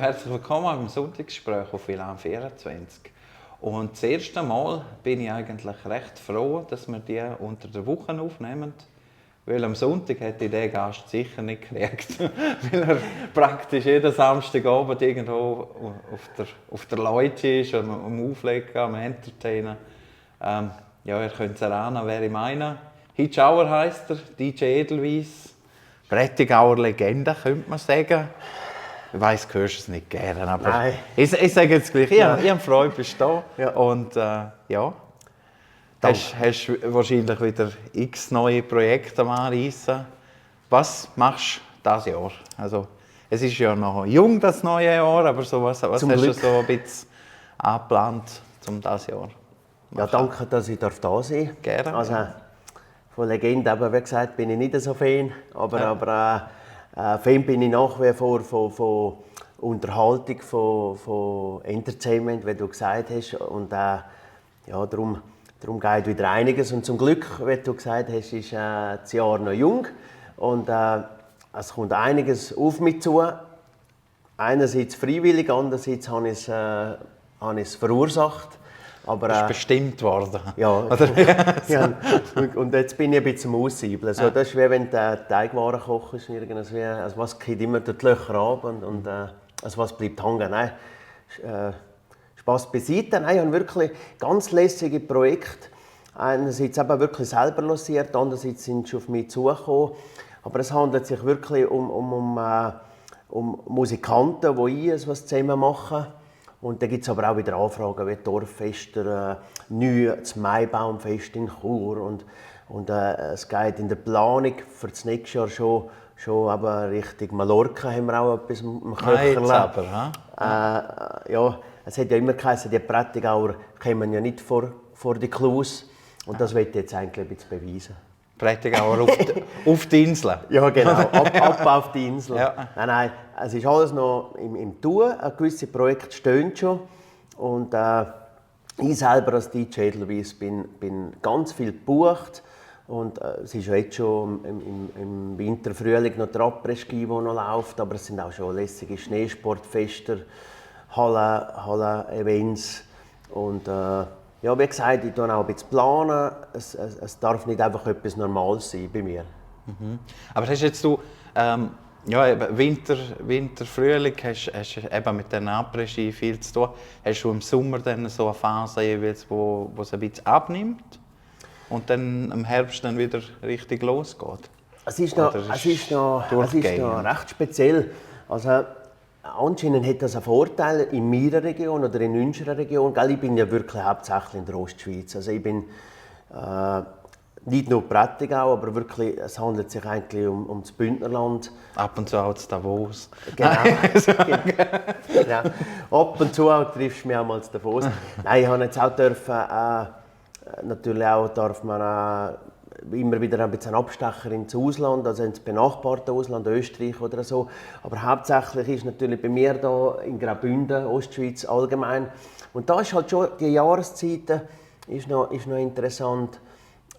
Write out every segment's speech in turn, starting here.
herzlich willkommen beim Sonntagsgespräch auf WLAN 24. Und das erste Mal bin ich eigentlich recht froh, dass wir die unter der Woche aufnehmen. Weil am Sonntag hätte ich den Gast sicher nicht gekriegt. Weil er praktisch jeden Samstagabend irgendwo auf der Leute ist, am Auflegen, am Entertainen. Ja, ihr könnt es erahnen, wer ich meine. Hitschauer heisst er, DJ Edelweiss. Prättigauer Legende, könnte man sagen. Ich weiss, du hörst es nicht gerne, aber Nein. Ich sage jetzt gleich, ich habe Freude, bist du da. Ja. Und ja, hast wahrscheinlich wieder x neue Projekte am Anreissen. Was machst du dieses Jahr? Also, es ist ja noch jung, das neue Jahr, aber so, was hast du so ein bisschen angeplant zum dieses Jahr? Ja, danke, dass ich da sein darf. Gerne. Also, von Legende, aber wie gesagt, bin ich nicht so Fan. Aber Fan bin ich nach wie vor von Unterhaltung, von Entertainment, wie du gesagt hast. Und ja, darum geht wieder einiges. Und zum Glück, wie du gesagt hast, ist das Jahr noch jung. Und es kommt einiges auf mich zu. Einerseits freiwillig, andererseits habe ich es verursacht. Aber, Das ist bestimmt worden. Ja, ja. Und jetzt bin ich ein bisschen am Aussiebeln. Also, das ist wie wenn du Teigwaren kochst. Also was geht immer durch die Löcher ab und also was bleibt hängen. Nein, Spass beiseite. Nein, ich habe wirklich ganz lässige Projekte. Einerseits eben wirklich selber lanciert, andererseits sind sie auf mich zugekommen. Aber es handelt sich wirklich um Musikanten, die etwas zusammen machen. Und dann gibt es aber auch wieder Anfragen wie Dorffester, das Maibaumfest in Chur. Und es geht in der Planung für das nächste Jahr schon aber Richtung Mallorca haben wir auch etwas im Köcherle. Ja, es hat ja immer geheißen, die Prättigauer kommen ja nicht vor die Klaus. Und das will ich jetzt eigentlich ein bisschen beweisen. Prättigauer auf die Insel? Ja, genau. Ab auf die Insel. Ja. Nein, es ist alles noch im Tun. Gewisse Projekte stehen schon. Und ich selber als DJ Edelweiss bin ganz viel gebucht. Und es ist ja jetzt schon im Winter, Frühling noch der Après-Ski, der noch läuft. Aber es sind auch schon lässige Schneesportfester, Hallen-Events. Und ja, wie gesagt, ich plane auch ein bisschen planen. Es darf nicht einfach etwas Normales sein bei mir. Mhm. Aber hast jetzt du Winter, Frühling, hast eben mit den Après-Ski viel zu tun. Hast du im Sommer dann so eine Phase, wo es ein bisschen abnimmt und dann im Herbst dann wieder richtig losgeht? Es ist noch recht speziell. Also, anscheinend hat das einen Vorteil in meiner Region oder in unserer Region. Ich bin ja wirklich hauptsächlich in der Ostschweiz. Also ich bin nicht nur Prättigau, aber wirklich, es handelt sich eigentlich um das Bündnerland. Ab und zu auch zu Davos. Genau. Genau. Ab und zu triffst du mich auch mal zu Davos. Nein, ich habe jetzt auch natürlich auch darf man immer wieder ein bisschen Abstecher ins Ausland, also ins benachbarte Ausland, Österreich oder so. Aber hauptsächlich ist natürlich bei mir da in Graubünden, Ostschweiz allgemein. Und da ist halt schon die Jahreszeiten ist noch interessant.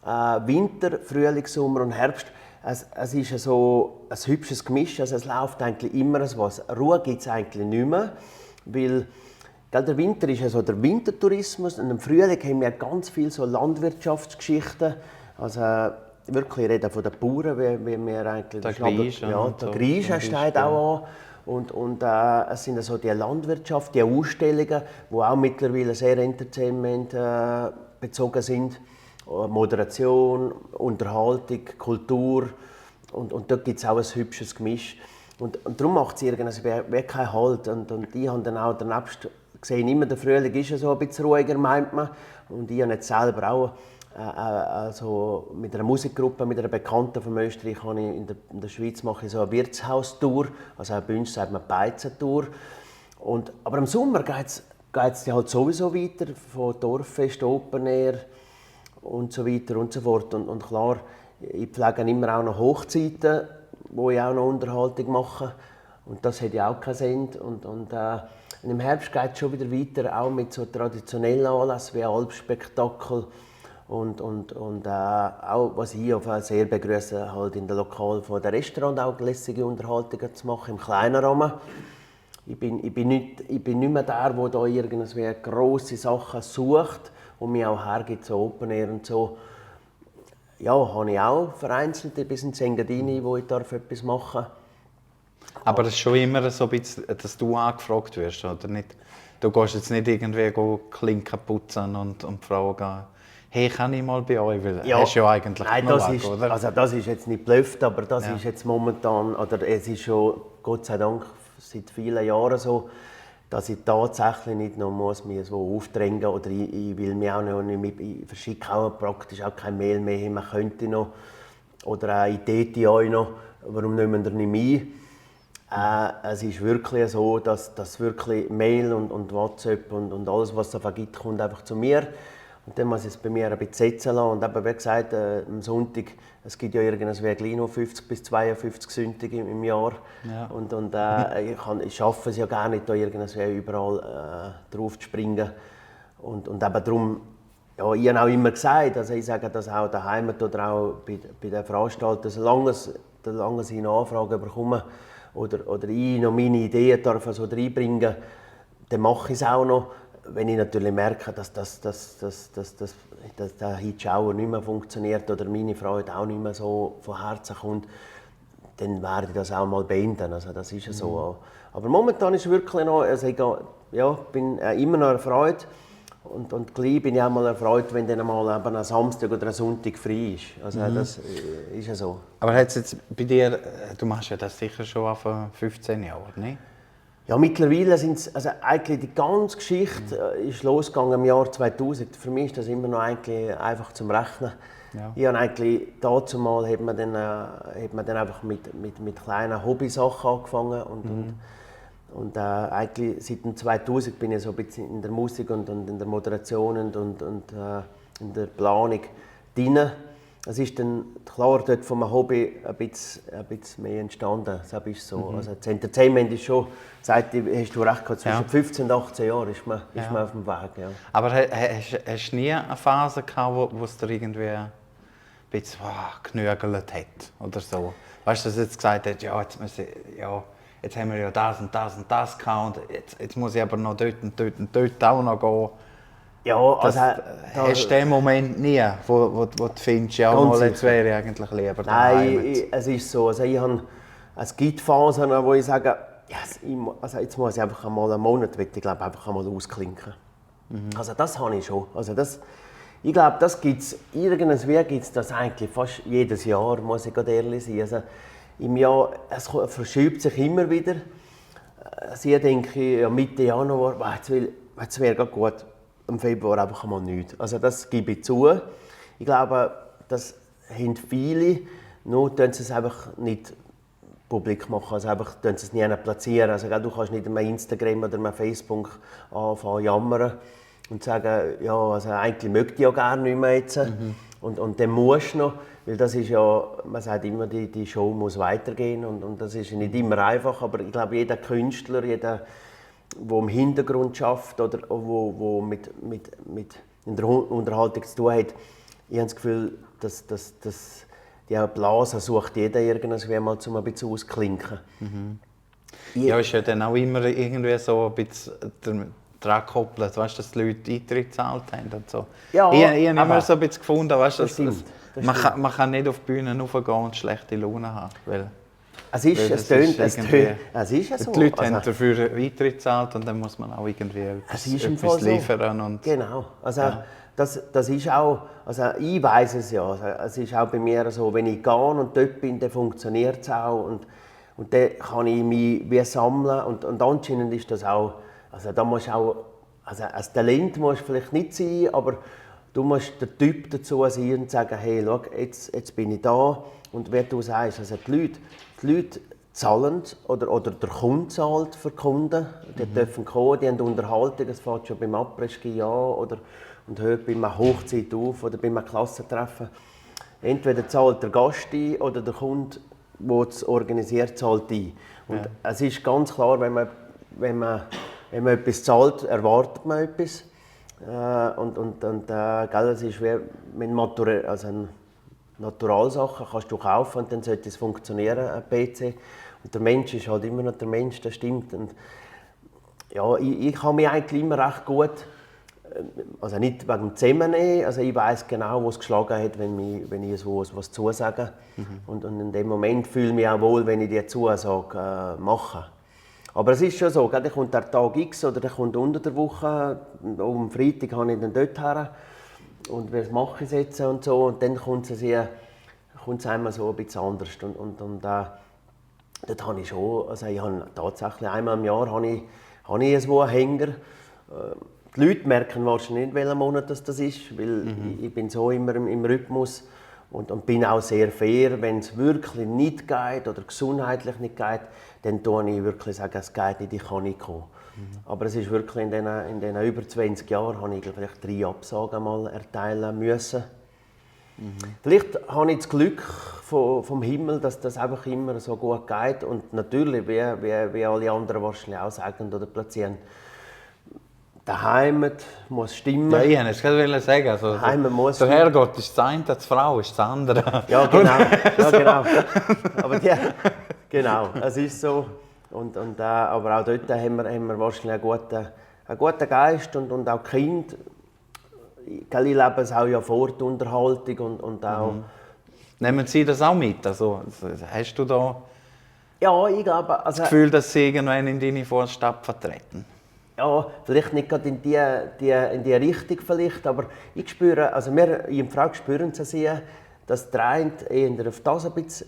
Winter, Frühling, Sommer und Herbst. Es ist so ein hübsches Gemisch. Also es läuft eigentlich immer was. Ruhe gibt es eigentlich nicht mehr, weil der Winter ist ja so der Wintertourismus und im Frühling haben wir ganz viele so Landwirtschaftsgeschichten. Also wirklich reden von den Bauern, wie wir eigentlich... Der Griechen. Ja, der Griechen steht auch an. Und es sind so die Landwirtschaft, die Ausstellungen, die auch mittlerweile sehr entertainment bezogen sind. Moderation, Unterhaltung, Kultur. Und dort gibt es auch ein hübsches Gemisch. Und darum macht es irgendwie keinen Halt. Und ich habe dann auch danebst gesehen, immer der Frühling ist ja so ein bisschen ruhiger, meint man. Und ich habe jetzt selber auch also mit einer Musikgruppe, mit einer Bekannten von Österreich, habe ich in der Schweiz mache ich so eine Wirtshaustour, also bei uns sagt man Beizentour. Aber im Sommer geht es halt sowieso weiter, von Dorffest, Open Air und so weiter und so fort. Und klar, ich pflege immer auch noch Hochzeiten, wo ich auch noch Unterhaltung mache. Und das hat ja auch keinen Sinn. Und im Herbst geht es schon wieder weiter, auch mit so traditionellen Anlässen wie Alpspektakel. Und auch, was ich auf sehr begrüße, halt in den Lokalen von den Restaurants auch lässige Unterhaltungen zu machen, im kleinen Rahmen. Ich bin nicht mehr der, der da irgendwie grosse Sachen sucht und mich auch hergibt, so Open Air und so. Ja, habe ich auch vereinzelt bis ins Engadini, wo ich etwas machen darf. Aber es ist schon immer so ein bisschen, dass du angefragt wirst, oder nicht? Du gehst jetzt nicht irgendwie Klinken putzen und fragen, hey, kann ich mal bei euch? Weil Ja, hast du ja eigentlich nein, genug, das ist, oder? also das ist jetzt nicht blöfft, aber das Ja. ist jetzt momentan, oder es ist schon Gott sei Dank seit vielen Jahren so, dass ich tatsächlich nicht noch mir so aufdrängen oder ich will mich auch noch nicht mit, ich verschicke auch praktisch auch kein Mail mehr, man könnte noch oder auch Ideen euch noch, warum nehmen wir nicht ein? Es ist wirklich so, dass wirklich Mail und WhatsApp und alles, was es da gibt, kommt einfach zu mir. Und dann muss ich es bei mir ein bisschen setzen lassen. Und eben, wie gesagt, am Sonntag, es gibt ja irgendwie gleich noch 50 bis 52 Sonntage im Jahr. Ja. Und ich schaffe es ja gar nicht, da irgendwie überall drauf zu springen. Und eben darum, ja, ich habe auch immer gesagt, also ich sage das auch daheim oder auch bei den Veranstaltern, solange ich eine Anfrage bekomme oder ich noch meine Ideen darf so reinbringen, dann mache ich es auch noch. Wenn ich natürlich merke, dass der Hitschauer nicht mehr funktioniert oder meine Freude auch nicht mehr so von Herzen kommt, dann werde ich das auch mal beenden. Also das ist ja so. Aber momentan ist es wirklich noch, also ich bin immer noch erfreut. Und gleich bin ich auch mal erfreut, wenn dann mal ein Samstag oder ein Sonntag frei ist. Also das ist ja so. Aber hat es jetzt bei dir, du machst ja das sicher schon vor 15 Jahren, nicht? Ja, mittlerweile sind es, also eigentlich die ganze Geschichte ist losgegangen im Jahr 2000. Für mich ist das immer noch eigentlich einfach zum Rechnen. Ja. Ich habe eigentlich dazu mal hat man dann einfach mit kleinen Hobbysachen angefangen und eigentlich seit dem 2000 bin ich so ein bisschen in der Musik und in der Moderation und in der Planung drin. Es ist dann klar dort vom Hobby ein bisschen mehr entstanden. Das ist so. Also das Entertainment ist schon, seit hast du recht gehabt, zwischen 15 und 18 Jahren ist man auf dem Weg. Ja. Aber hast du nie eine Phase gehabt, wo es dir irgendwie ein bisschen genügelt hat oder so? Weißt du, dass du jetzt gesagt hast, jetzt haben wir ja das und das und das gehabt und jetzt muss ich aber noch dort und dort und dort auch noch gehen. Ja, also, hast du den Moment nie, wo du findest, ja, mal, jetzt wäre ich eigentlich lieber daheim? Nein, es ist so. Also es gibt Phasen, wo ich sage, jetzt muss ich einfach einmal einen Monat, ich glaube, einfach einmal ausklinken. Also das habe ich schon. Also ich glaube, das gibt's, irgendwie gibt es das eigentlich fast jedes Jahr, muss ich gerade ehrlich sein. Also im Jahr, es verschiebt sich immer wieder. Sie denke ich, ja, Mitte Januar, jetzt wäre gerade gut. Im Februar einfach einmal nichts. Also das gebe ich zu. Ich glaube, das haben viele, nur tun sie es einfach nicht publik machen, also einfach tun sie es nie platzieren. Also du kannst nicht auf Instagram oder auf Facebook anfangen jammern und sagen, ja, also eigentlich möchte ich ja gar nicht mehr jetzt. Und dann musst du noch, weil das ist ja, man sagt immer, die Show muss weitergehen und das ist nicht immer einfach, aber ich glaube, jeder Künstler, der im Hintergrund schafft oder wo mit in der Unterhaltung zu tun hat, ich habe das Gefühl, dass die Blase sucht jeder irgendwie mal um ein bisschen ausklinken. Ja, ist ja dann auch immer irgendwie so ein bisschen daran gekoppelt, weißt, dass die Leute Eintritt gezahlt haben und so. Ja, ich habe immer so ein bisschen gefunden, weißt, das stimmt. Man kann nicht auf die Bühne raufgehen und schlechte Laune haben. Weil es ist ja so. Die Leute haben dafür Eintritt gezahlt und dann muss man auch irgendwie etwas liefern. Und genau. Also, das ist auch, also ich weiss es ja. Also, es ist auch bei mir so, wenn ich gehe und dort bin, dann funktioniert es auch. Und dann kann ich mich wie sammeln. Und anscheinend ist das auch, also da musst auch, also ein Talent musst du vielleicht nicht sein, aber du musst der Typ dazu sein und sagen, hey, schau, jetzt bin ich da. Und wie du sagst, also die Leute zahlen oder der Kunde zahlt für die Kunden. Die dürfen kommen, die haben Unterhaltung, es fängt schon beim Après-Ski an und hört bei einer Hochzeit auf oder bei einem Klassentreffen. Entweder zahlt der Gast ein oder der Kunde, der es organisiert, zahlt ein. Und es ist ganz klar, wenn man etwas zahlt, erwartet man etwas. Gell, es ist wie eine Naturalsachen kannst du kaufen und dann sollte es funktionieren, ein PC. Und der Mensch ist halt immer noch der Mensch, das stimmt. Und Ja, ich kann mich eigentlich immer recht gut, also nicht wegen dem Zusammennehmen, also ich weiss genau, wo es geschlagen hat, wenn ich was zusage. Und in dem Moment fühle ich mich auch wohl, wenn ich die Zusage mache. Aber es ist schon so, da kommt der Tag X oder der kommt unter der Woche, am Freitag habe ich dann dort her und was mache ich jetzt und so, und dann kommt es einmal so ein bisschen anders. Dort habe ich schon, also ich habe tatsächlich einmal im Jahr habe ich einen Hänger. Die Leute merken wahrscheinlich nicht, welcher Monat das ist, weil ich bin so immer im Rhythmus und bin auch sehr fair. Wenn es wirklich nicht geht oder gesundheitlich nicht geht, dann sage ich wirklich, es geht nicht, ich kann nicht kommen. Aber es ist wirklich in diesen über 20 Jahren habe ich vielleicht 3 Absagen mal erteilen müssen. Vielleicht habe ich das Glück vom Himmel, dass das einfach immer so gut geht. Und natürlich, wie alle anderen wahrscheinlich auch sagen oder platzieren, der Heimat muss stimmen. Ja, ich wollte es gerade sagen. Also, der Herrgott ist das eine, die Frau ist das andere. Ja, genau. Ja, genau. Aber genau, es ist so. Aber auch dort haben wir wahrscheinlich einen guten Geist und auch Kind. Ich lebe es auch ja vor, die Unterhaltung und auch... Nehmen Sie das auch mit? Also, hast du da ja, ich glaube... Also, das Gefühl, dass Sie irgendwann in deine Fußstapfen treten? Ja, vielleicht nicht gerade in die Richtung, vielleicht, aber ich spüre, also wir in Frau spüren es sehr, dass der eine eher auf das ein bisschen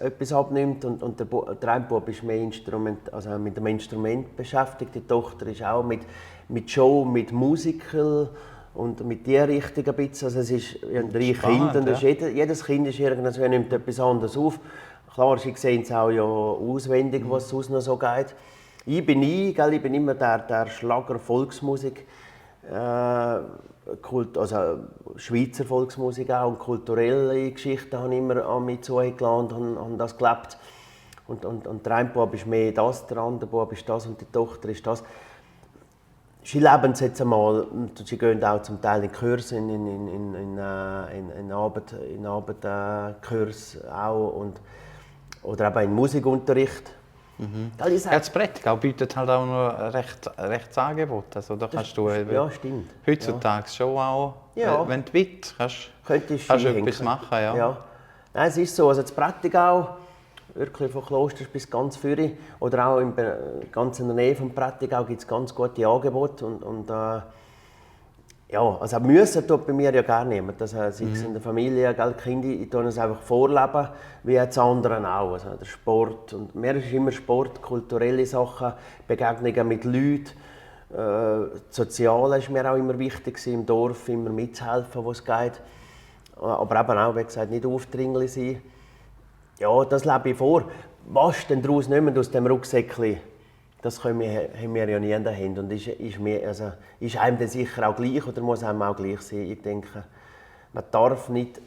etwas abnimmt und der eine Bub ist mehr mit dem Instrument beschäftigt, die Tochter ist auch mit Show, mit Musical und mit dieser Richtung ein bisschen. Also es ist 3 Kinder und jedes Kind ist irgendwie nimmt etwas anderes auf. Klar, sie sehen es auch ja auswendig, was sonst noch so geht. Ich bin immer der Schlager Volksmusik, also Schweizer Volksmusik auch und kulturelle Geschichten habe ich immer an mich zugelassen und habe das gelebt. Und der eine Bub ist mehr das, der andere Bub ist das und die Tochter ist das. Sie leben es jetzt einmal, sie gehen auch zum Teil in Kurse, in Abendkurs auch oder eben in Musikunterricht. Das Prättigau bietet halt auch noch ein rechtes Angebot. Also da kannst du ja, stimmt. heutzutage schon auch, wenn du willst, kannst du etwas machen. Ja. Nein, es ist so, also das Prättigau, wirklich von Klosters bis ganz Zürich oder auch ganz in der Nähe vom Prättigau gibt es ganz gute Angebote also müssen tut bei mir ja gar niemand. Also, sei es in der Familie, die Kinder, ich tue es einfach vorleben, wie die anderen auch. Also, der Sport. Und mir ist immer Sport, kulturelle Sachen, Begegnungen mit Leuten. Das Soziale war mir auch immer wichtig, im Dorf immer mitzuhelfen, wo es geht. Aber eben auch, wie gesagt, nicht aufdringlich sein. Ja, das lebe ich vor. Was denn daraus nehmen aus dem Rucksäckchen? Das haben wir ja nie in der Hand und ist einem dann sicher auch gleich oder muss einem auch gleich sein. Ich denke, man darf nicht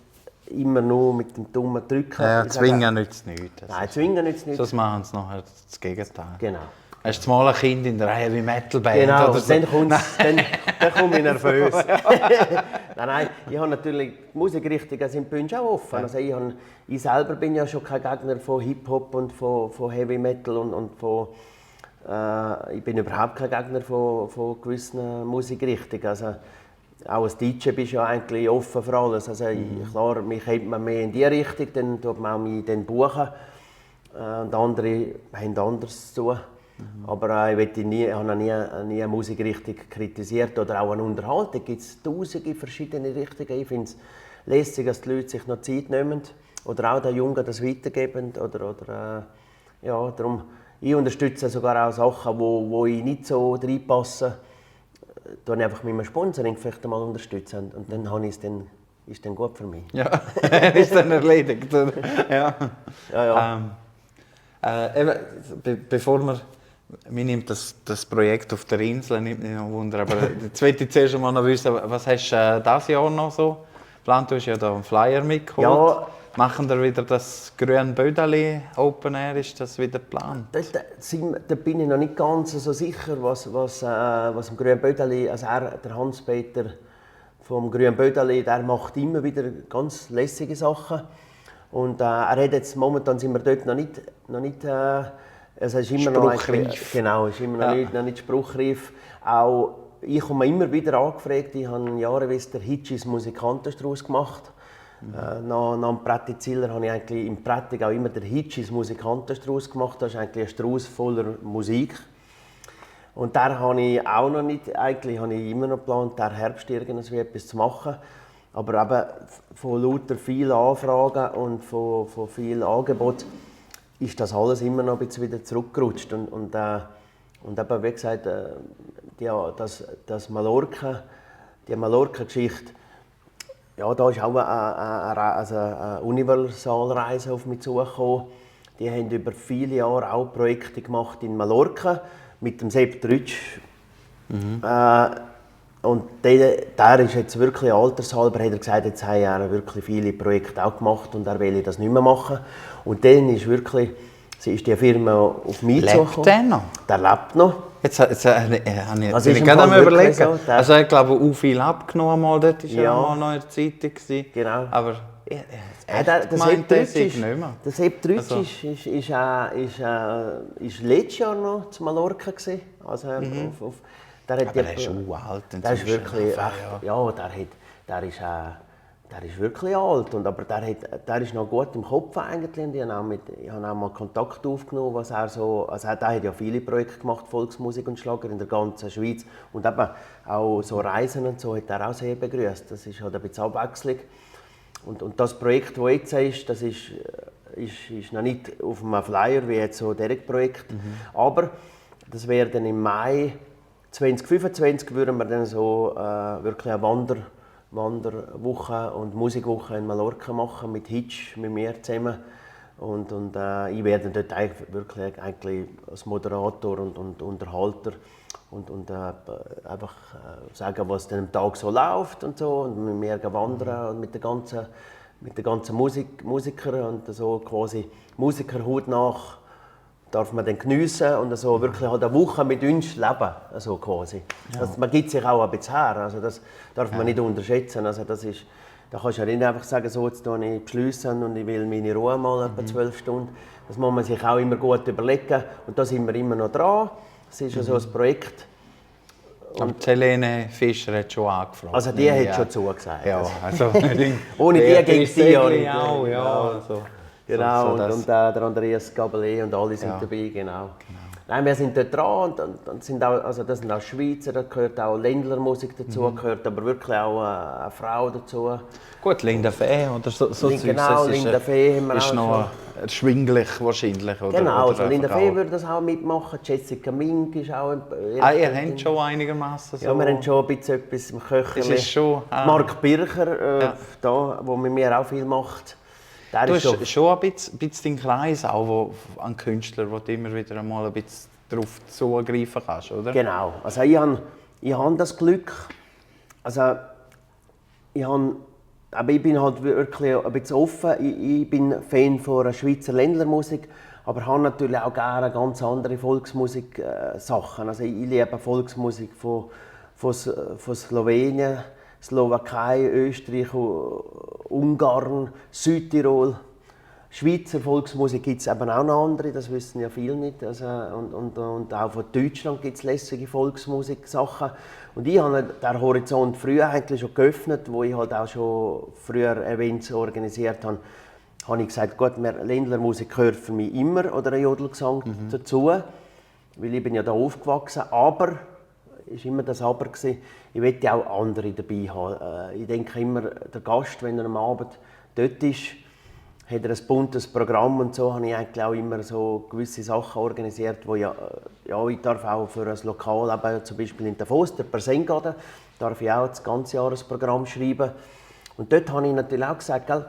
immer nur mit dem Dummen drücken. Ja, zwingen nützt nichts. Nein, zwingen nützt nichts. Sonst machen sie nachher das Gegenteil. Genau. Hast du mal ein Kind in der Heavy Metal Band? Genau, oder so? dann komme ich nervös. Nein, ich habe natürlich, die Musikrichtungen sind bei uns auch offen. Ja. Also ich selber bin ja schon kein Gegner von Hip-Hop und von Heavy Metal und von... ich bin überhaupt kein Gegner von gewissen Musikrichtungen. Also, auch als DJ bist du ja eigentlich offen für alles. Also, klar, mich kennt man mehr in die Richtung, dann tut man auch mich dann buchen. Und andere haben anderes zu. Aber ich habe nie eine Musikrichtung kritisiert oder auch eine Unterhaltung. Es gibt tausende verschiedene Richtungen. Ich finde es lässig, dass die Leute sich noch Zeit nehmen oder auch den Jungen das weitergeben. Darum, ich unterstütze sogar auch Sachen, wo ich nicht so reinpasse. Ich einfach mit einem Sponsoring vielleicht einmal unterstützen und dann ist es dann gut für mich. Ja, ist dann erledigt. Ja. Bevor wir nimmt das Projekt auf der Insel nicht Wunder, aber jetzt möchte ich zuerst mal noch wissen, was hast du dieses Jahr noch so geplant? Du hast ja da einen Flyer mitgeholt. Ja. Machen wir wieder das Grünbödeli Open Air? Ist das wieder geplant? Da bin ich noch nicht ganz so sicher, was im Grünbödeli, also der Hans-Peter vom Grünbödeli, der macht immer wieder ganz lässige Sachen. Und er hat jetzt, momentan sind wir dort noch nicht es ist immer noch spruchreif. Genau, ist immer noch nicht spruchreif. Auch ich komme immer wieder angefragt. Ich habe jahreweise den Hitchis Musikantenstrauß gemacht. Nach dem Prätti-Ziller habe ich eigentlich im Prättig auch immer den Hitchis Musikantenstrauß gemacht. Das ist eigentlich ein Strauß voller Musik. Und da habe ich auch noch nicht, eigentlich habe ich immer noch geplant, der Herbst irgendwie etwas zu machen. Aber eben von lauter vielen Anfragen und von vielen Angeboten ist das alles immer noch ein bisschen wieder zurückgerutscht. Und eben, wie gesagt, das Mallorca, die Mallorca-Geschichte, ja, da ist auch eine Universalreise auf mich zugekommen. Die haben über viele Jahre auch Projekte gemacht in Mallorca mit dem Sepp Trütsch. Und der ist jetzt wirklich altershalber, hat er gesagt, jetzt hat er wirklich viele Projekte auch gemacht und er will das nicht mehr machen. Und dann ist wirklich, ist die Firma auf mich zugekommen. Lebt der noch? Der lebt noch. Jetzt habe ich Also gerade am überlegen. So, also ich glaube, auch viel abgenommen, mal, dort war ja mal noch in der Zeitung. Genau. Aber der Sepp Trütsch ist letztes Jahr noch zu Mallorca gewesen. Also der ist schon alt. Der ist wirklich, der ist wirklich alt, aber der ist noch gut im Kopf eigentlich. Ich habe auch mal Kontakt aufgenommen, was er so, also der hat ja viele Projekte gemacht, Volksmusik und Schlager in der ganzen Schweiz und eben auch so Reisen und so hat er auch sehr begrüßt. Das ist halt ein bisschen Abwechslung. Und das Projekt, das jetzt ist, das ist noch nicht auf einem Flyer wie jetzt so dieses Projekt, aber das wäre dann im Mai 2025 würden wir dann so wirklich eine Wanderwoche und Musikwoche in Mallorca machen mit Hitch, mit mir zusammen. Und ich werde dort wirklich als Moderator und Unterhalter und einfach sagen, was dann am Tag so läuft und so und mit mir wandern und mit den ganzen Musikern und so quasi Musiker hautnach darf man dann geniessen und so wirklich halt eine Woche mit uns leben, also quasi. Ja. Also man gibt sich auch ein bisschen her, also das darf man nicht unterschätzen. Also das ist, da kannst du ja nicht einfach sagen, so jetzt tue ich beschliessen und ich will meine Ruhe mal etwa 12 Stunden. Das muss man sich auch immer gut überlegen und da sind wir immer noch dran. Das ist ja so ein Projekt. Und Helene Fischer hat schon angefragt. Also die hat schon zugesagt. Ja, also ohne die ging es ja nicht. Auch, ja, also. Genau, und der Andreas Gabelé und alle sind dabei, genau. Nein, wir sind dort dran und sind auch, also das sind auch Schweizer, da gehört auch Ländlermusik dazu, gehört aber wirklich auch eine Frau dazu. Gut, Linda Fee oder so genau, Linda Fee haben wir ist auch noch erschwinglich wahrscheinlich. Oder, genau, oder also Linda Fee würde das auch mitmachen, Jessica Mink ist auch... ihr habt schon einigermaßen so... Ja, wir haben schon ein bisschen etwas im Köchchen. Mark Bircher, da, der mit mir auch viel macht. Du hast schon ein bisschen den Kreis auch an Künstlern, wo du immer wieder einmal ein bisschen darauf zugreifen kannst, oder? Genau. Also ich habe das Glück, also aber ich bin halt wirklich ein bisschen offen. Ich bin Fan von einer Schweizer Ländlermusik, aber habe natürlich auch gerne ganz andere Volksmusik-Sachen. Also ich liebe Volksmusik von Slowenien, Slowakei, Österreich, Ungarn, Südtirol. Schweizer Volksmusik gibt es eben auch noch andere, das wissen ja viele nicht. Also, und auch von Deutschland gibt es lässige Volksmusik-Sachen. Und ich habe den Horizont früher eigentlich schon geöffnet, wo ich halt auch schon früher Events organisiert habe. Habe ich gesagt, gut, Ländlermusik gehört für mich immer oder ein Jodelgesang dazu, weil ich bin ja da aufgewachsen. Aber ist immer das Aber gewesen, ich möchte auch andere dabei haben. Ich denke immer, der Gast, wenn er am Abend dort ist, hat er ein buntes Programm und so habe ich eigentlich auch immer so gewisse Sachen organisiert, wo ich darf auch für ein Lokal, eben zum Beispiel in Davos, der Persengarten, darf ich auch das ganze Jahr ein Programm schreiben. Und dort habe ich natürlich auch gesagt, gell,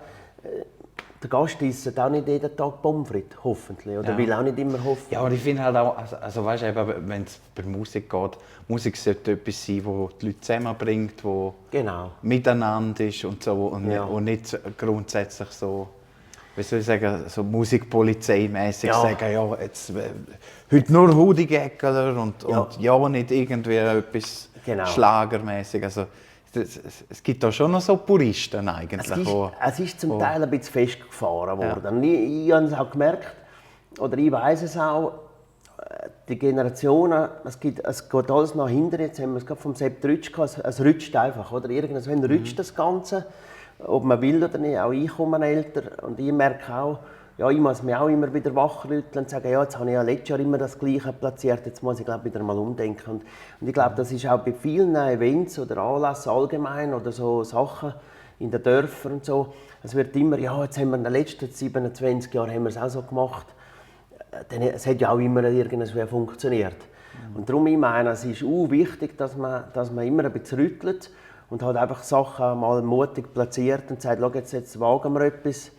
der Gast isst auch nicht jeden Tag Pommes frites, hoffentlich, oder will auch nicht immer hoffen. Ja, aber ich finde halt auch, also weißt du, wenn es bei Musik geht, Musik sollte etwas sein, das die Leute zusammenbringt, das miteinander ist und so und nicht grundsätzlich so, wie soll ich sagen, so Musikpolizeimäßig sagen, ja, jetzt, heute nur Hudigäckler und ja nicht irgendwie etwas Schlagermäßig. Also, es gibt da schon noch so Puristen eigentlich. Es ist zum Teil ein bisschen festgefahren worden. Ich habe es auch gemerkt, oder ich weiss es auch, die Generationen, es geht alles nach hinten. Jetzt haben wir es gerade vom Sepp Trütsch gehabt, es rutscht einfach. Oder? Irgendwann rutscht das Ganze, ob man will oder nicht. Auch ich komme älter und ich merke auch, ja, ich muss mich auch immer wieder wachrütteln und sagen, ja, jetzt habe ich ja letztes Jahr immer das Gleiche platziert, jetzt muss ich glaube wieder mal umdenken. Und ich glaube, das ist auch bei vielen Events oder Anlässen allgemein oder so Sachen in den Dörfern und so. Es wird immer, ja, jetzt haben wir in den letzten 27 Jahren haben wir es auch so gemacht. Es hat ja auch immer irgendwie funktioniert. Und darum, ich meine, es ist wichtig, dass man immer ein bisschen rüttelt und halt einfach Sachen mal mutig platziert und sagt, schau, jetzt wagen wir etwas.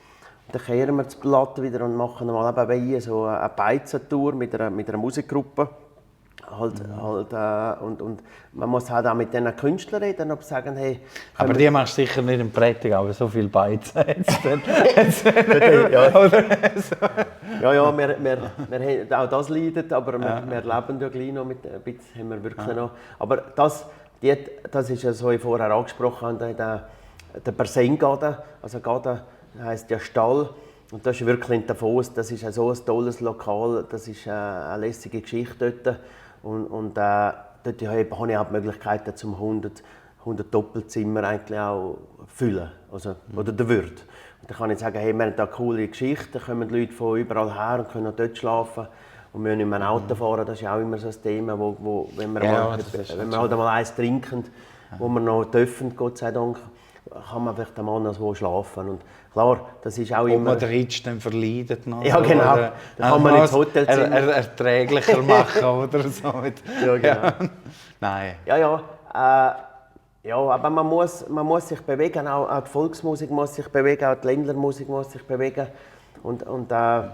Und dann kehren wir das Blatt wieder und machen mal eben so eine Beizentour mit einer Musikgruppe. Und man muss halt auch mit diesen Künstlern reden und sagen, hey... Aber die machst du sicher nicht im Prättig, aber so viel Beizen jetzt. Ja, wir auch das leidet, aber wir leben ja gleich noch mit ein bisschen, haben wir wirklich noch. Aber das ist ja so, wie ich vorher angesprochen habe, der Persengaden, also Gaden heisst ja Stall. Und das ist wirklich in Davos, das ist so ein tolles Lokal, das ist eine lässige Geschichte dort. Und dort habe ich auch die Möglichkeit, zum 100 Doppelzimmer eigentlich auch füllen, also, oder der Wirt. Und dann kann ich sagen, hey, wir haben da coole Geschichten, da kommen die Leute von überall her und können dort schlafen. Und wir müssen nicht mehr ein Auto fahren, das ist auch immer so ein Thema, wo wenn wir halt einmal eins trinken, wo wir noch dürfen, Gott sei Dank, kann man vielleicht einmal noch so schlafen. Und klar, das ist auch immer... Ob man den Ritsch dann verleidet noch. Ja, genau. Dann kann man ins Hotelzimmer... Erträglicher machen oder so. Ja, genau. Ja. Nein. Ja, aber man muss sich bewegen, auch die Volksmusik muss sich bewegen, auch die Ländlermusik muss sich bewegen. Und auch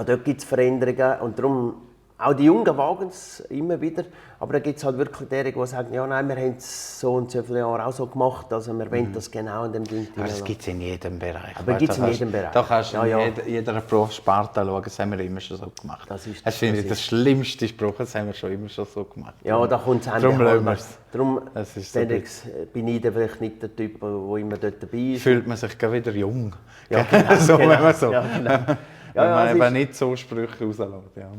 dort gibt es Veränderungen. Und darum, auch die Jungen wagen es immer wieder. Aber da gibt es halt wirklich diejenigen, die sagen, ja, nein, wir haben es so und so viele Jahre auch so gemacht, also wir wollen das genau in dem Ding. Aber das gibt es in jedem Bereich. Aber gibt es in jedem Bereich. Da kannst du in jeder Berufssparte schauen, das haben wir immer schon so gemacht. Das finde ich der schlimmste Spruch, das haben wir schon immer schon so gemacht. Ja, da kommt es Darum lassen wir es. Darum so bin ich vielleicht nicht der Typ, der immer dort dabei ist. Fühlt man sich wieder jung. Ja, genau, so, genau, wenn man so. Ja, genau. Wenn man eben nicht so Sprüche rauslässt. Ja.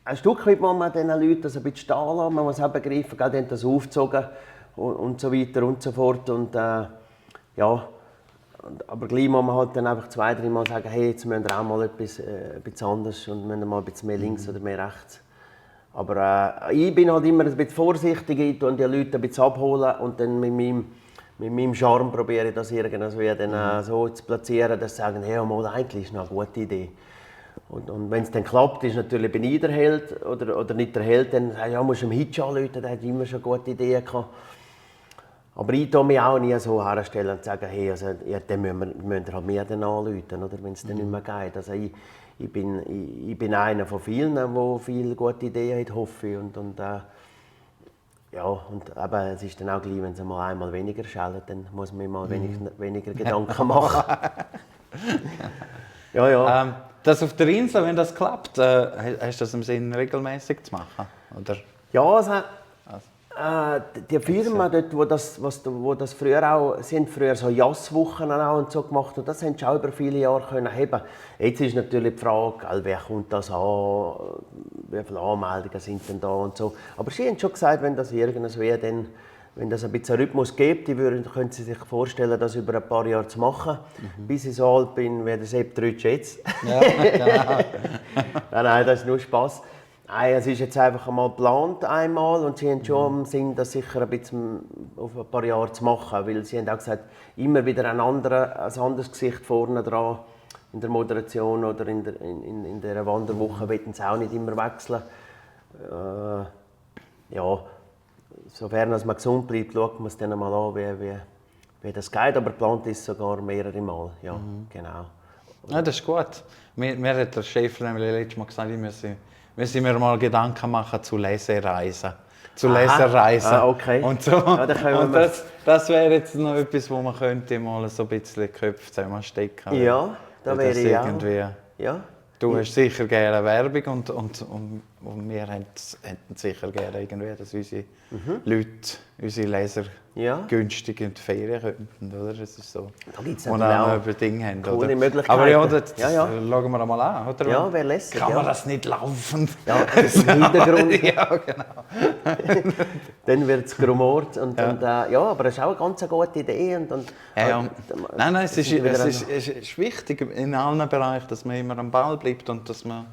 Ein Stück weit muss man diesen Leuten das ein bisschen stehen lassen. Man muss auch begreifen, die haben das aufgezogen und so weiter und so fort. Und, aber gleich muss man halt dann einfach 2-3 Mal sagen, hey, jetzt müssen wir auch mal etwas anderes und müssen mal ein bisschen mehr links oder mehr rechts. Aber ich bin halt immer ein bisschen vorsichtig und die Leute ein bisschen abholen und dann mit meinem Charme probiere ich das irgendwie dann, so zu platzieren, dass sie sagen, hey, mal, eigentlich ist das eine gute Idee. Und wenn es dann klappt, ist natürlich, bin ich der Held oder nicht der Held, dann sage ich, ja, musst du einen Hitch anrufen, der hat immer schon gute Ideen gehabt. Aber ich tue mich auch nie so herstellen und sagen, hey, also, ja, dann müssen wir halt mehr anrufen, oder, wenn es dann nicht mehr geht. Also ich bin einer von vielen, der viele gute Ideen hat, hoffe ich. Und aber es ist dann auch gleich, wenn es einmal weniger schellt, dann muss man mal weniger Gedanken machen. Ja. Das auf der Insel, wenn das klappt, hast du das im Sinn, regelmäßig zu machen? Oder? Ja, also, die Firma dort, wo das früher auch, sie haben früher so Jazzwochen auch und so gemacht und das haben sie auch über viele Jahre können haben. Jetzt ist natürlich die Frage, wer kommt das an, wie viele Anmeldungen sind denn da und so. Aber sie haben schon gesagt, wenn das irgendwie dann, wenn das ein bisschen Rhythmus gibt, können Sie sich vorstellen, das über ein paar Jahre zu machen. Bis ich so alt bin, wie der Sepp Trütsch jetzt. Ja, genau. Nein, das ist nur Spass. Nein, es ist jetzt einfach einmal geplant einmal und sie haben schon im Sinn, das sicher ein bisschen auf ein paar Jahre zu machen, weil sie haben auch gesagt, immer wieder ein anderes Gesicht vorne dran in der Moderation oder in der Wanderwoche wollen sie auch nicht immer wechseln. Sofern man gesund bleibt, schaut man es dann mal an, wie das geht. Aber geplant ist sogar mehrere Mal. Ja, genau. Ja, das ist gut. Mir hat der Chef nämlich letztes Mal gesagt, ich müsse mir mal Gedanken machen zu Lesereisen. Okay. Und so. Ja, das wäre jetzt noch etwas, wo man könnte mal so ein bisschen Köpfe zusammenstecken. Ja, da wäre ich irgendwie. Ja. Du hast sicher gerne Werbung und und wir hätten sicher gerne irgendwie, dass unsere Leute, unsere Leser günstig in die Ferien könnten, oder? Das ist so. Da gibt es und auch über Dinge haben, coole oder? Möglichkeiten. Aber ja, das schauen wir mal an, oder? Ja, wäre lässig. Kann man das nicht laufend? Ja, das ist im Hintergrund. Ja, genau. Dann wird es gerumort. Aber das ist auch eine ganz gute Idee. Nein, es ist wichtig in allen Bereichen, dass man immer am Ball bleibt und dass man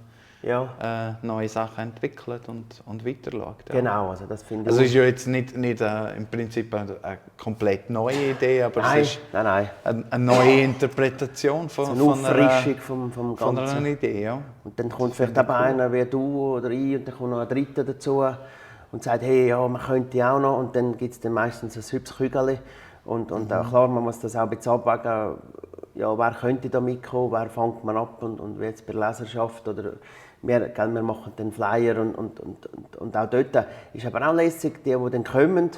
neue Sachen entwickelt und weiter schaut. Ja. Genau, also das finde ich. Also es ist ja jetzt nicht im Prinzip eine komplett neue Idee, aber es ist eine neue Interpretation von einer Idee. Ja. Und dann kommt vielleicht auch einer wie du oder ich und dann kommt noch ein Dritter dazu und sagt, hey, ja, man könnte auch noch. Und dann gibt es dann meistens ein hübsches Kügel. Und klar, man muss das auch ein bisschen abwägen, ja, wer könnte da mitkommen, wer fängt man ab und wie jetzt bei der Leserschaft oder wir machen den Flyer und auch dort ist aber auch lässig, die dann kommen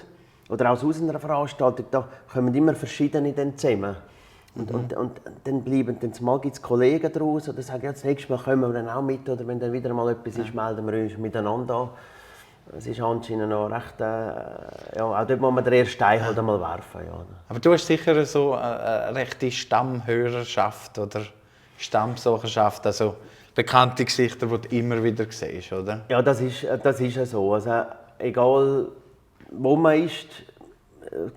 oder auch aus einer Veranstaltung, da kommen immer verschiedene dann zusammen. Und dann bleiben dann mal gibt's Kollegen daraus oder sagen, ja, das nächste Mal kommen wir dann auch mit oder wenn dann wieder mal etwas ist, melden wir uns miteinander an. Es ist anscheinend noch recht, auch dort muss man den ersten Stein halt einmal werfen. Ja. Aber du hast sicher so eine rechte Stammhörerschaft oder Stammbesucherschaft, also bekannte Gesichter, die du immer wieder siehst, oder? Ja, das ist ja so. Also, egal wo man ist,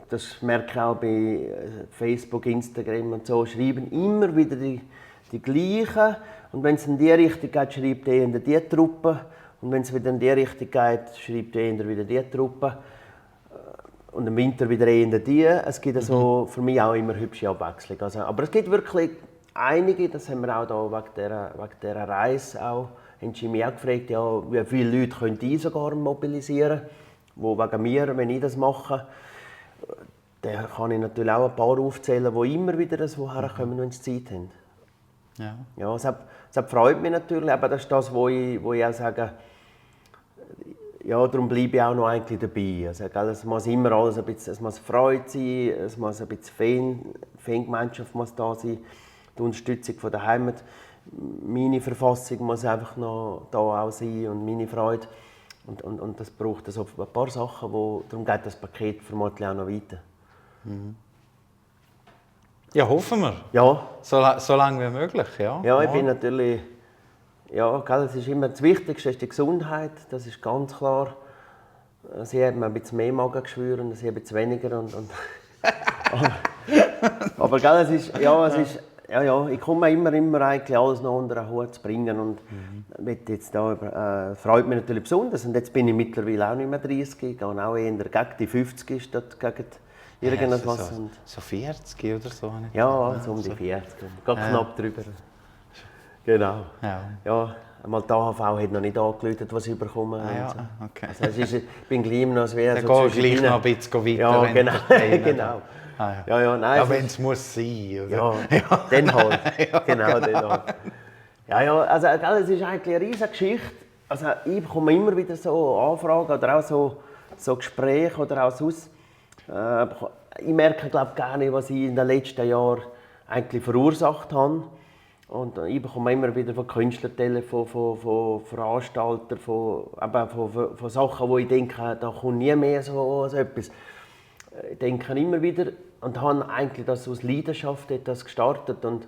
das merke ich auch bei Facebook, Instagram und so, schreiben immer wieder die gleichen. Und wenn es in die Richtung geht, schreibt eher die Truppe. Und wenn es wieder in die Richtung geht, schreibt eher wieder die Truppe. Und im Winter wieder eher die. Es gibt also für mich auch immer hübsche Abwechslung. Also, aber es gibt wirklich einige, das haben wir auch da wegen dieser Reise auch, haben sie mich auch gefragt, ja, wie viele Leute können die sogar mobilisieren, wo wegen mir, wenn ich das mache, dann kann ich natürlich auch ein paar aufzählen, die immer wieder so herkommen, wenn sie Zeit haben. Ja, es freut mich natürlich, aber das ist das, wo ich auch sage, ja, darum bleibe ich auch noch eigentlich dabei. Also, es muss immer alles ein bisschen, es muss Freude sein, es muss ein bisschen Fangemeinschaft muss da sein, die Unterstützung von der Heimat. Meine Verfassung muss einfach noch da auch sein und meine Freude. Und das braucht also ein paar Sachen, darum geht das Paket vermutlich auch noch weiter. Ja, hoffen wir. Ja. So lange wie möglich, ja. Ja, ich bin natürlich... Ja, es ist immer das Wichtigste ist die Gesundheit, das ist ganz klar. Sie haben ein bisschen mehr Magengeschwür und sie ein bisschen weniger. Aber es ist, ich komme immer eigentlich alles noch unter den Hut zu bringen und jetzt freut mich natürlich besonders. Und jetzt bin ich mittlerweile auch nicht mehr 30, ich gehe auch eher gegen die 50 statt gegen irgendetwas. So 40 oder so? Ja, so um die 40, knapp drüber. Genau. Ja, einmal die AHV hat noch nicht angerufen, was ich bekomme. Okay. Also, ich bin gleich noch als wäre so gleich noch ein bisschen weiter. Ja, genau. Ja, wenn es muss sein. Oder? Ja, dann halt. Genau, dann halt. Ja, also es ist eigentlich eine riesige Geschichte. Also, ich bekomme immer wieder so Anfragen oder auch so Gespräche oder auch sonst. Ich merke, glaube ich, gar nicht, was ich in den letzten Jahren eigentlich verursacht habe. Und ich bekomme immer wieder von Künstlern, von Veranstaltern, von Sachen, wo ich denke, da kommt nie mehr so etwas. Ich denke immer wieder und habe eigentlich das aus Leidenschaft das gestartet. Und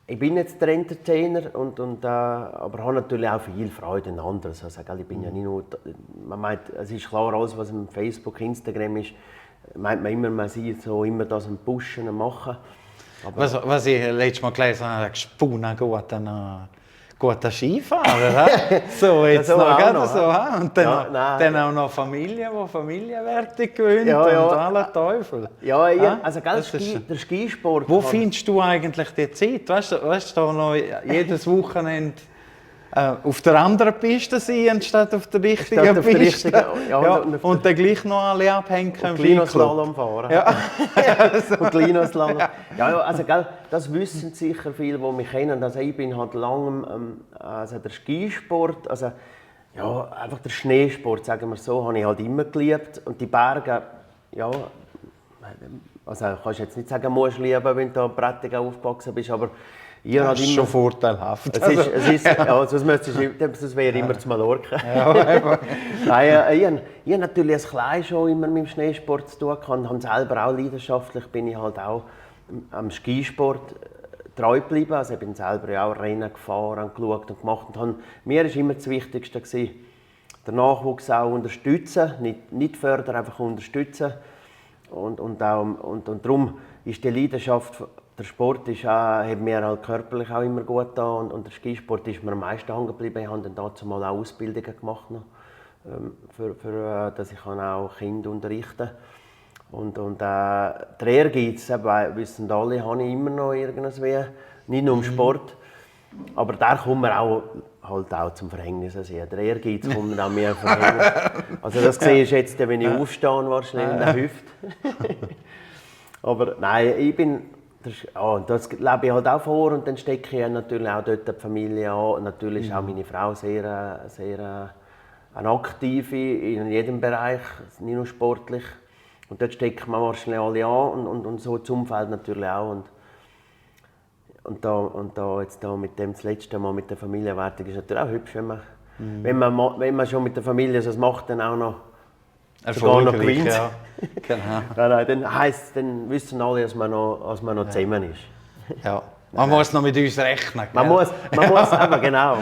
ich bin jetzt der Entertainer, aber habe natürlich auch viel Freude an anderes. Also, ich bin ja nicht nur, man meint, es ist klar, alles was auf Facebook, Instagram ist, meint man immer, man sieht so immer das am Pushen, am Machen. Was ich letztes Mal gelesen habe, Spuna guter Skifahrer. So, jetzt noch so. Und dann auch noch Familie, die Familienwerte gewinnt und alle Teufel. Ja, also der Skisport. Wo findest du eigentlich die Zeit? Weißt du, da noch jedes Wochenende auf der anderen Piste sein, anstatt auf der richtigen Piste. Und dann gleich noch alle abhängen. Und Klinoslalom fahren. Ja. Und Klinoslalom. Also, das wissen sicher viele, die mich kennen. Also, ich bin halt lange der Skisport, also, einfach der Schneesport, sagen wir so, habe ich halt immer geliebt. Und die Berge, also kannst jetzt nicht sagen, musst lieben, wenn du am Prättigau aufgewachsen bist, aber Das ist schon vorteilhaft. Sonst wäre immer zu Mallorca. Nein, ich habe natürlich als Klein schon immer mit dem Schneesport zu tun gehabt. Habe selber auch leidenschaftlich, bin ich halt auch am Skisport treu geblieben. Also ich bin selber auch Rennen gefahren, geschaut und gemacht. Und mir war immer das Wichtigste, den Nachwuchs auch unterstützen, nicht fördern, einfach unterstützen. Und darum ist die Leidenschaft, der Sport hat mir halt körperlich auch immer gut getan und der Skisport ist mir am meisten hängen geblieben. Ich habe dann dazu mal auch Ausbildungen gemacht, dass ich auch Kinder unterrichten kann. Und der Ehrgeiz, wissen alle, habe ich immer noch irgendwie, nicht nur im Sport, aber der kommt mir auch zum Verhängnis. Der Ehrgeiz kommt mir auch mehr zum Verhängnis. Also das sehe ich jetzt, wenn ich aufstehe, wahrscheinlich in der Hüfte. Aber nein, das lebe ich halt auch vor und dann stecke ich natürlich auch dort die Familie an. Natürlich ist auch meine Frau sehr eine Aktive in jedem Bereich, nicht nur sportlich. Und dort stecken wir wahrscheinlich alle an und so das Umfeld natürlich auch. Und da mit dem das letzte Mal mit der Familienwertung ist natürlich auch hübsch, wenn man schon mit der Familie so macht, dann auch noch sogar noch gewinnt. Ja. Genau. Dann wissen alle, dass man noch zusammen ist. Ja. Man muss noch mit uns rechnen. Man muss eben, genau.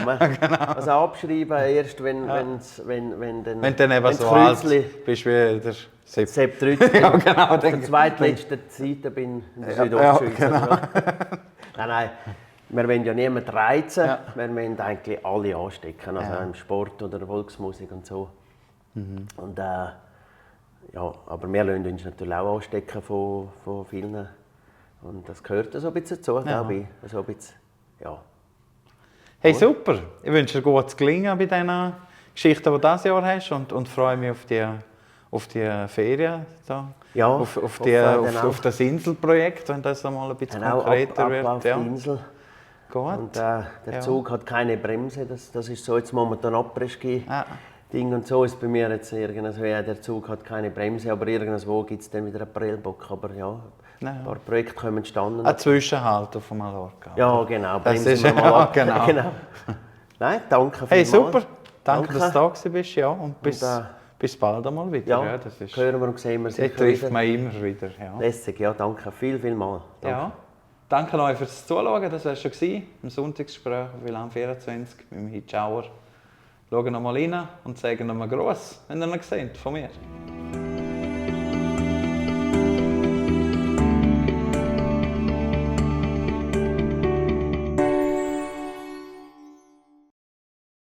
Also abschreiben, erst wenn dann eben so alt bist wie der Sepp Trützli. Ja, genau. Auf der zweitletzten Seite bin in der Südostschweiz. Ja, genau. Nein. Wir wollen ja niemanden reizen, wir wollen eigentlich alle anstecken, also im Sport oder der Volksmusik und so. Und, aber wir lassen uns natürlich auch anstecken von vielen. Und das gehört so ein bisschen dazu, glaube ich. So ein bisschen, ja. Hey, super! Ich wünsche dir gutes Gelingen bei diesen Geschichten, die du dieses Jahr hast und freue mich auf die Ferien. Da. Ja, auf das Inselprojekt, wenn das einmal ein bisschen konkreter wird. Auf die Insel. Gut. Und der Zug hat keine Bremse, das ist so jetzt momentan Après-Ski. Ding und so ist bei mir jetzt irgendwo, der Zug hat keine Bremse, aber irgendwo gibt es dann wieder einen Prellbock. Aber ein paar Projekte kommen zustande. Ein Zwischenhalt auf Mallorca. Ja, genau. Bremsen wir mal ab. Genau. Nein, danke vielmals. Hey, super. Danke, dass du da bist. Ja, und bis bald einmal wieder. Ja, das ist, hören wir und sehen wir sicher trifft wieder. Man immer wieder. Ja. Lässig, ja, danke. Vielmals. Ja. Danke euch fürs Zuschauen. Das war schon im Sonntagsgespräch auf WLAN 24 mit dem Hitschauer. Schauen noch mal rein und sagen noch mal Gruß, wenn ihr ihn seht, von mir.